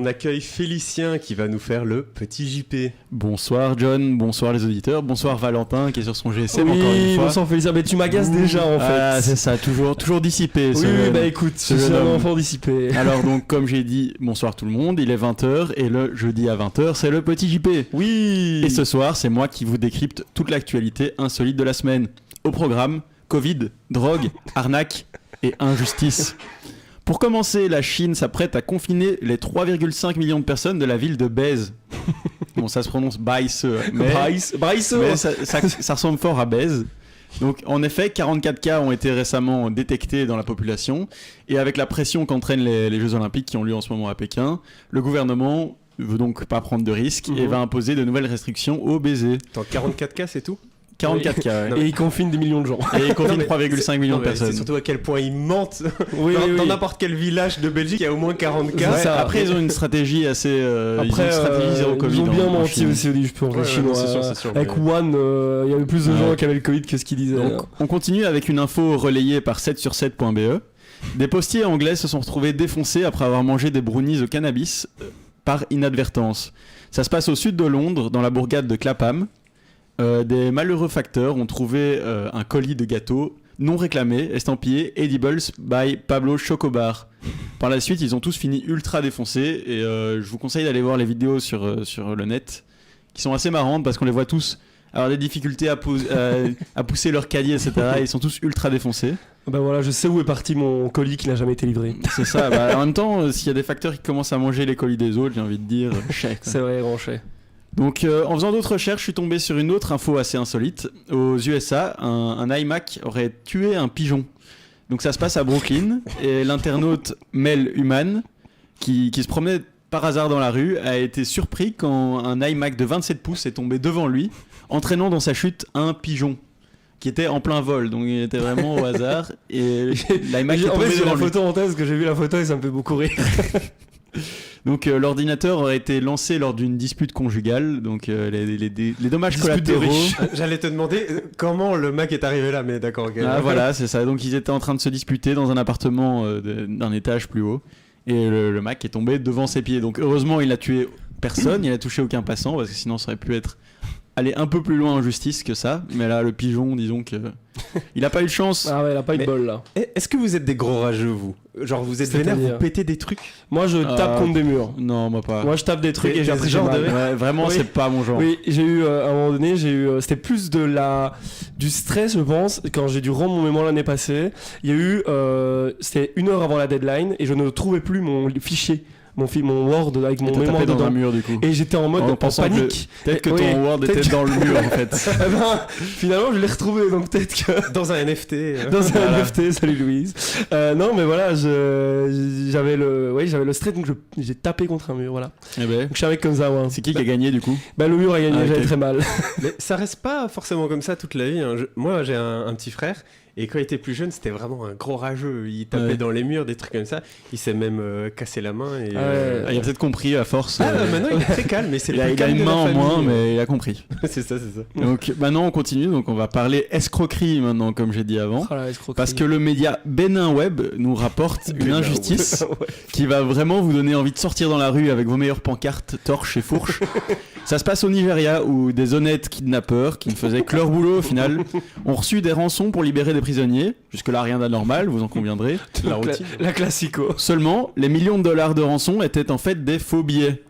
On accueille Félicien qui va nous faire le petit JP. Bonsoir John, bonsoir les auditeurs, bonsoir Valentin qui est sur son GSM encore une fois. Bonsoir Félicien, mais tu m'agaces déjà en fait. Ah c'est ça, toujours dissipé. Oui, bah écoute, je suis un enfant dissipé. Alors donc comme j'ai dit, bonsoir tout le monde, il est 20h et le jeudi à 20h c'est le petit JP. Oui. Et ce soir c'est moi qui vous décrypte toute l'actualité insolite de la semaine. Au programme, Covid, drogue, arnaque et injustice. Pour commencer, la Chine s'apprête à confiner les 3,5 millions de personnes de la ville de Bèze. Bon, ça se prononce Baïse, mais ça ressemble fort à Bèze. Donc, en effet, 44 cas ont été récemment détectés dans la population. Et avec la pression qu'entraînent les Jeux Olympiques qui ont lieu en ce moment à Pékin, le gouvernement veut donc pas prendre de risques et va imposer de nouvelles restrictions aux baisers. Attends, 44 cas, c'est tout ? 44 cas, ouais. Et il confine des millions de gens. Et il confine 3,5 millions de personnes. C'est surtout à quel point ils mentent. Oui, dans n'importe quel village de Belgique, il y a au moins 40 cas. Ouais, après, ils ont une stratégie assez. Après, ils ont une stratégie zéro Covid. Ils ont bien menti Chine. aussi au début, je pense, les Chinois. C'est sûr, avec Wuhan, il y avait plus de gens qui avaient le Covid que ce qu'ils disaient. Donc, on continue avec une info relayée par 7sur7.be. Des postiers anglais se sont retrouvés défoncés après avoir mangé des brownies au cannabis par inadvertance. Ça se passe au sud de Londres, dans la bourgade de Clapham. Des malheureux facteurs ont trouvé un colis de gâteaux non réclamé, estampillé Edibles by Pablo Chocobar. Par la suite, ils ont tous fini ultra défoncés et je vous conseille d'aller voir les vidéos sur le net qui sont assez marrantes parce qu'on les voit tous avoir des difficultés à pousser leur caddie, etc. Et ils sont tous ultra défoncés. Bah voilà, je sais où est parti mon colis qui n'a jamais été livré. C'est ça, en même temps, s'il y a des facteurs qui commencent à manger les colis des autres, j'ai envie de dire chais. C'est vrai, ranché. Donc en faisant d'autres recherches, je suis tombé sur une autre info assez insolite. Aux USA, un iMac aurait tué un pigeon. Donc ça se passe à Brooklyn et l'internaute Mel Human, qui se promenait par hasard dans la rue, a été surpris quand un iMac de 27 pouces est tombé devant lui, entraînant dans sa chute un pigeon qui était en plein vol, donc il était vraiment au hasard et l'iMac est tombé devant lui. La photo en tête, parce que j'ai vu la photo et ça me fait beaucoup rire. Donc l'ordinateur aurait été lancé lors d'une dispute conjugale, donc les dommages collatéraux. J'allais te demander comment le Mac est arrivé là, mais d'accord. Okay. Ah voilà, c'est ça. Donc ils étaient en train de se disputer dans un appartement d'un étage plus haut, et le Mac est tombé devant ses pieds. Donc heureusement, il a tué personne, il a touché aucun passant, parce que sinon ça aurait pu être aller un peu plus loin en justice que ça. Mais là, le pigeon, disons que il a pas eu de chance. Ah ouais, il a pas eu de bol là. Est-ce que vous êtes des gros rageux, vous ? Genre vous êtes vénère, vous pétez des trucs ? Moi je tape contre des murs. Non, moi pas. Moi je tape des trucs et j'ai appris genre de... Ouais, vraiment, oui. C'est pas mon genre. Oui, j'ai eu à un moment donné, c'était plus du stress, je pense, quand j'ai dû rendre mon mémoire l'année passée. Il y a eu, c'était 1 heure avant la deadline et je ne trouvais plus mon fichier. Mon Word avec mon mémoire dedans. Dans un mur, du coup. Et j'étais en mode en panique. Peut-être que ton Word était dans le mur en fait. Finalement je l'ai retrouvé, donc peut-être que dans un NFT. Dans un NFT, salut Louise. Non mais voilà, j'avais le stress, donc j'ai tapé contre un mur, voilà. Eh ben. Donc je suis avec comme ça, ouais. C'est qui a gagné du coup ? Le mur a gagné, j'avais très mal. Mais ça reste pas forcément comme ça toute la vie. Hein. Moi j'ai un petit frère. Et quand il était plus jeune, c'était vraiment un gros rageux. Il tapait dans les murs, des trucs comme ça. Il s'est même cassé la main. Et, il a peut-être compris à force. Maintenant, il est très calme. Mais c'est il a une main en moins, mais il a compris. c'est ça. Donc maintenant, on continue. Donc on va parler escroquerie maintenant, comme j'ai dit avant. Parce que le média Bénin Web nous rapporte une injustice qui va vraiment vous donner envie de sortir dans la rue avec vos meilleures pancartes, torches et fourches. Ça se passe au Nigeria où des honnêtes kidnappeurs, qui ne faisaient que leur boulot au final, ont reçu des rançons pour libérer des prisonniers. Jusque-là, rien d'anormal, vous en conviendrez. La routine. La classico. Seulement, les millions de dollars de rançon étaient en fait des faux billets.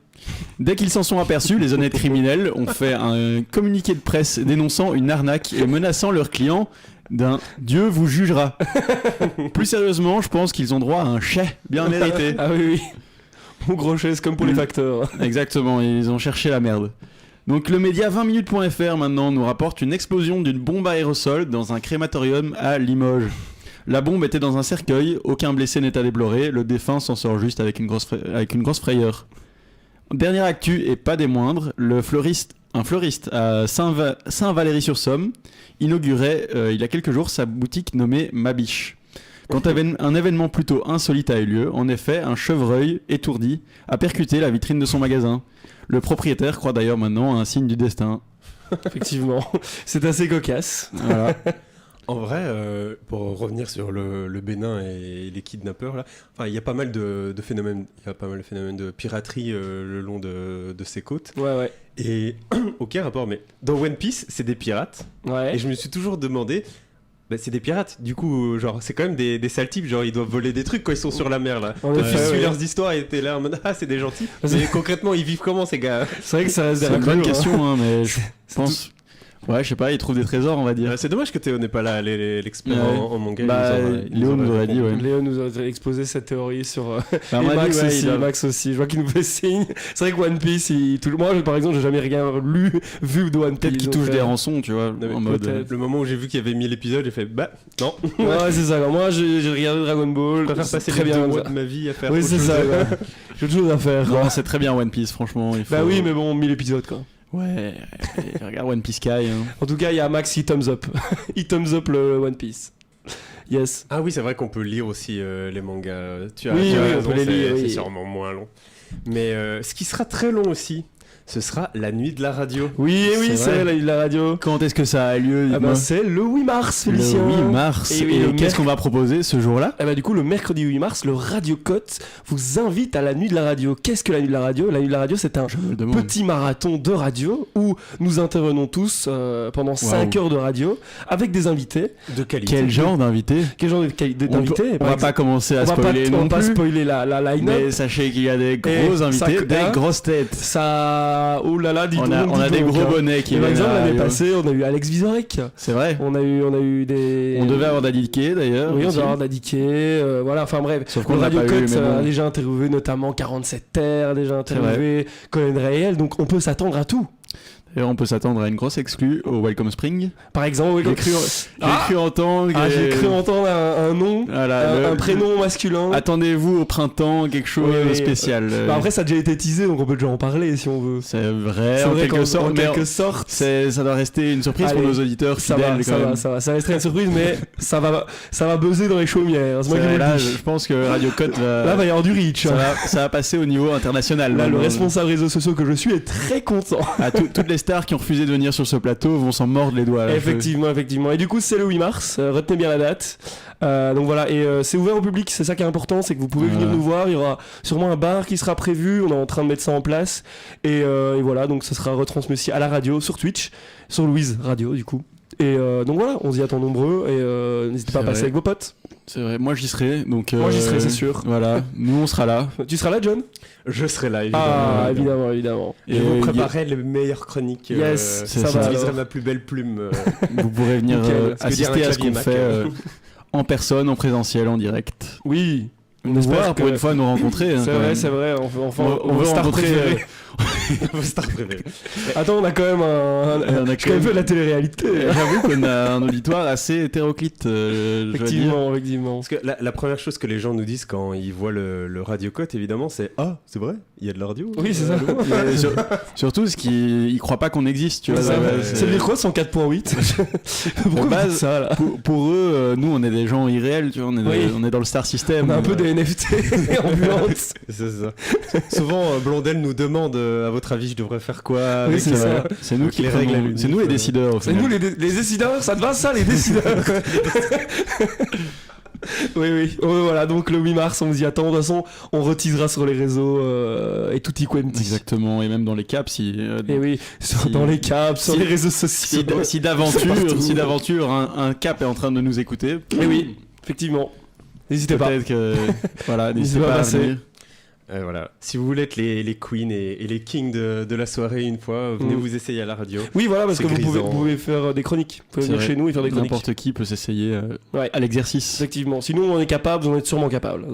Dès qu'ils s'en sont aperçus, les honnêtes criminels ont fait un communiqué de presse dénonçant une arnaque et menaçant leurs clients d'un « Dieu vous jugera ». Plus sérieusement, je pense qu'ils ont droit à un chèque bien mérité. Ah oui. Mon gros chèque, c'est comme pour les facteurs. Exactement, ils ont cherché la merde. Donc le média 20minutes.fr maintenant nous rapporte une explosion d'une bombe à aérosol dans un crématorium à Limoges. La bombe était dans un cercueil, aucun blessé n'est à déplorer, le défunt s'en sort juste avec une grosse frayeur. Dernière actu et pas des moindres, un fleuriste à Saint-Valery-sur-Somme inaugurait il y a quelques jours sa boutique nommée Mabiche. Quand un événement plutôt insolite a eu lieu, en effet, un chevreuil étourdi a percuté la vitrine de son magasin. Le propriétaire croit d'ailleurs maintenant à un signe du destin. Effectivement, c'est assez cocasse. Voilà. En vrai, pour revenir sur le Bénin et les kidnappeurs, là, enfin, il y a pas mal de phénomènes, il y a pas mal de phénomènes de piraterie le long de ces côtes. Ouais. Et aucun rapport, mais dans One Piece, c'est des pirates. Ouais. Et je me suis toujours demandé, bah, c'est des pirates. Du coup, genre, c'est quand même des sales types. Genre, ils doivent voler des trucs quand ils sont sur la mer, là. En Toi, effet, tu suis ouais. leurs histoires et t'es là en mode, ah, c'est des gentils. C'est- Mais concrètement, ils vivent comment, ces gars? C'est vrai que ça reste C'est des une bonne raccourcis, hein. question, hein, mais je pense. Ouais, je sais pas, ils trouvent des trésors, on va dire. C'est dommage que Théo n'est pas là, l'expert Ouais. en manga. Bah, Léo nous aurait dit, ouais. Léo nous a exposé cette théorie sur Bah, on et m'a Max dit, ouais, aussi, il a- Max aussi. Je vois qu'il nous fait signe. C'est vrai que One Piece, moi par exemple, j'ai jamais rien vu de One Piece. Peut-être qu'ils donc, touchent des rançons, tu vois, mais en mode. peut-être. Le moment où j'ai vu qu'il y avait 1000 épisodes, j'ai fait, bah, non. Ouais, c'est ça. Alors, moi, j'ai regardé Dragon Ball. Je préfère c'est passer très les bien 2 comme mois ça. de ma vie à faire Oui, autre c'est chose. ça. quoi. J'ai autre chose à faire. quoi. Non, c'est très bien One Piece, franchement. Il faut... Bah oui, mais bon, 1000 épisodes quoi. Ouais, regarde One Piece Kai. Hein. En tout cas, il y a Max, il thumbs up. Il thumbs up le One Piece. Yes. Ah oui, c'est vrai qu'on peut lire aussi les mangas. Tu as Oui, raison, on peut les lire, c'est oui. sûrement moins long. Mais ce qui sera très long aussi, ce sera la nuit de la radio. Oui, C'est c'est vrai. la radio. Quand est-ce que ça a lieu Ah dis-moi bah, c'est le 8 mars, Le Félicien. 8 mars. Et oui, Et le qu'est-ce qu'on va proposer ce jour-là? Eh bah, du coup, le mercredi 8 mars, le Radio Cote vous invite à la nuit de la radio. Qu'est-ce que la nuit de la radio? La nuit de la radio, c'est un Je me le demande. petit marathon de radio où nous intervenons tous pendant 5 heures de radio avec des invités. De qualité. Quel genre d'invité? Quel genre d'invités? On va pas commencer à on va spoiler pas, on non va pas plus. spoiler la line-up. Mais sachez qu'il y a des gros Et invités, ça- des hein grosses têtes. Ça. Oh là là, dis On donc. a dis des donc, gros hein. bonnets qui Et par viennent exemple, à la l'année radio. passée, on a eu Alex Vizorek. C'est vrai. On a eu des. On devait avoir Dadiké d'ailleurs. Oui, on aussi. devait avoir Dadiké. Voilà, enfin bref. Sauf qu'on Le l'a Radio pas eu, Cut mais bon. a déjà interviewé notamment 47 Terre, déjà interviewé Colin Rael, donc on peut s'attendre à tout. D'ailleurs, on peut s'attendre à une grosse exclue au Welcome Spring. Par exemple, oui, J'ai cru entendre. j'ai cru entendre un nom, Voilà, un prénom masculin. Attendez-vous au printemps quelque chose Oui, de oui. spécial. Bah après, ça a déjà été teasé, donc on peut déjà en parler si on veut. C'est vrai, C'est en vrai quelque qu'en- sorte. en mais quelque sorte. ça doit rester une surprise pour Allez, nos auditeurs Ça fidèles va, quand ça même. va, ça va. Ça restera une surprise, mais ça va buzzer dans les chaumières. C'est moi qui vous le Là, dis. je pense que Radio Cote va. Là, va y avoir du reach. ça va passer au niveau international. Là, le maintenant. responsable réseaux sociaux que je suis est très content. Ah, toutes les stars qui ont refusé de venir sur ce plateau vont s'en mordre les doigts. là. Effectivement. Et du coup, c'est le 8 mars. Retenez bien la date. Donc voilà, et c'est ouvert au public. C'est ça qui est important, c'est que vous pouvez venir Ouais. nous voir. Il y aura sûrement un bar qui sera prévu. On est en train de mettre ça en place. Et voilà, donc ça sera retransmis aussi à la radio, sur Twitch, sur Louise Radio, du coup. Et donc voilà, on s'y attend nombreux. Et n'hésitez pas à C'est passer vrai. avec vos potes. C'est vrai, moi j'y serai. Donc, Moi, j'y serai, c'est sûr. Voilà, nous on sera là. Tu seras là, John? Je serai là, évidemment. Ah, évidemment, évidemment. Je vous préparerai les meilleures chroniques. Yes, c'est ça ça. va. J'utiliserai alors. ma plus belle plume. Vous pourrez venir Nickel. Ce que dire assister un à ce clavier qu'on Mac, fait en personne, en présentiel, en direct. Oui. On Nous espère voir pour que- une fois nous rencontrer. hein, C'est quand vrai, même. c'est vrai. Enfin, On veut star rencontrer. préférée. Vos stars préférées. Attends, on a quand même On a j'ai quand même fait de la télé-réalité. J'avoue qu'on a un auditoire assez hétéroclite. Je dois dire. Effectivement. Parce que la première chose que les gens nous disent quand ils voient le Radio Cote, évidemment, c'est Ah, c'est vrai, il y a de la radio. Oui, c'est ça. Et surtout, ce qu'ils croient pas qu'on existe. Tu vois, Ça, ouais, c'est le micro 104.8. Pourquoi De base, vous dites ça là? pour eux, nous, on est des gens irréels. Tu vois, Oui. on est dans le star system. On a un peu des NFT ambulantes. C'est ça. Souvent, Blondel nous demande À votre avis, je devrais faire quoi Oui, avec, c'est ça. C'est nous avec qui les règles à prenons- l'unif, c'est nous les décideurs. au C'est final. nous les décideurs, ça te va ça les décideurs? Oui. Oh, voilà, donc le 8 mars, on vous y attend. De toute façon, on reteasera sur les réseaux et tutti quanti. Exactement, et même dans les caps, si, Et oui, Si- dans les caps, sur si- les réseaux sociaux. si Partout. d'aventure un cap est en train de nous écouter, Et oui, effectivement. N'hésitez pas. peut-être que voilà, n'hésitez N'hésitez pas pas à à passer. venir. Voilà. Si vous voulez être les queens et les kings de la soirée une fois, venez vous essayer à la radio. Oui, voilà, parce C'est que vous grisant. pouvez faire des chroniques. Vous pouvez C'est venir vrai. chez nous et faire des chroniques. N'importe qui peut s'essayer Ouais. à l'exercice. Effectivement. Sinon, on est capable, vous en êtes sûrement capable.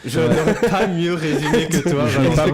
Je n'aurais pas mieux résumé que toi. Je n'ai Vincent. pas